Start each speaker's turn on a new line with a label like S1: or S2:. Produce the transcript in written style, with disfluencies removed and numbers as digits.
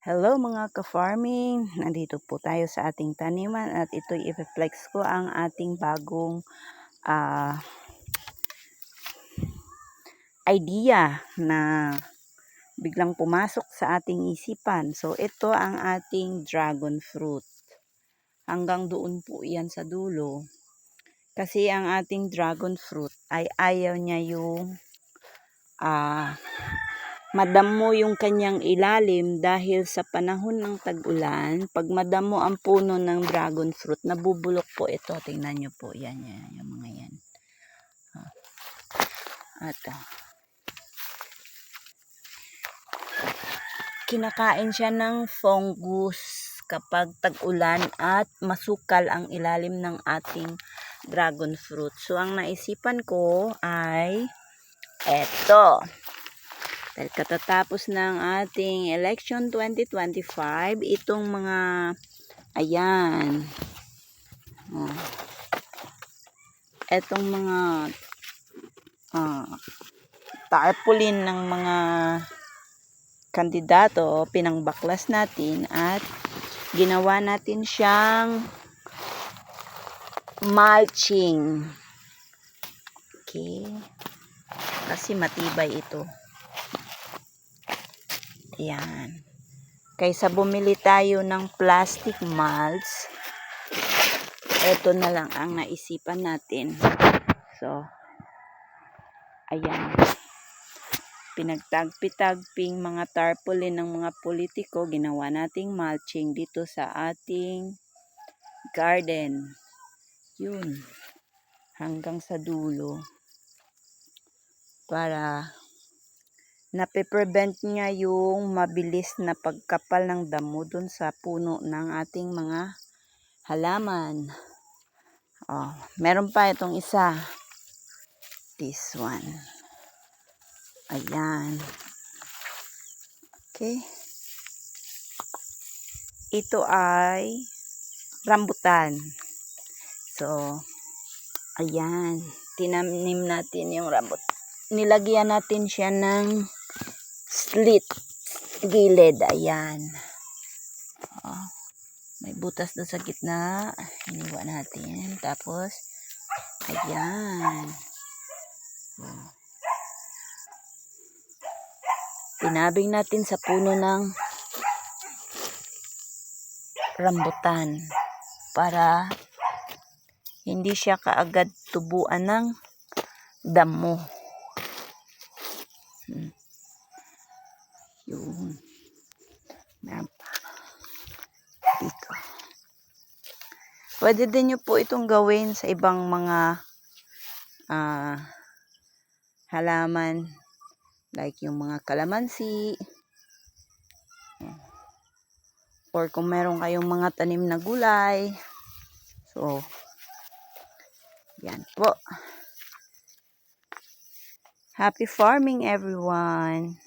S1: Hello mga ka-farming, nandito po tayo sa ating taniman at ito'y i-flex ko ang ating bagong idea na biglang pumasok sa ating isipan. So ito ang ating dragon fruit. Hanggang doon po yan sa dulo. Kasi ang ating dragon fruit ay ayaw niya yung madamo yung kanyang ilalim dahil sa panahon ng tag-ulan. Pag madamo ang puno ng dragon fruit, nabubulok po ito. Tingnan nyo po. Yan, yung mga yan. At kinakain siya ng fungus kapag tag-ulan at masukal ang ilalim ng ating dragon fruit. So, ang naisipan ko ay eto. Dahil katatapos ng ating election 2025, itong mga, ayan, etong mga tarpaulin ng mga kandidato, pinangbaklas natin at ginawa natin siyang mulching. Okay. Kasi matibay ito. Ayan. Kaysa bumili tayo ng plastic mulch, ito na lang ang naisipan natin. So, ayan. Pinagtagpi-tagping mga tarpaulin ng mga politiko, ginawa nating mulching dito sa ating garden. Yun. Hanggang sa dulo. Para nape-prevent niya yung mabilis na pagkapal ng damo dun sa puno ng ating mga halaman. Meron pa itong isa. This one. Ayan. Okay. Ito ay rambutan. So, ayan. Tinanim natin yung rambutan. Nilagyan natin siya ng slit gilid. Ayan. May butas doon sa gitna. Hiniwa natin. Tapos, ayan. Tinabing natin sa puno ng rambutan para hindi siya kaagad tubuan ng damo. Yun. Meron pa. Dito. Pwede din nyo po itong gawin sa ibang mga halaman. Like yung mga kalamansi. Or kung meron kayong mga tanim na gulay. So, yan po. Happy farming everyone!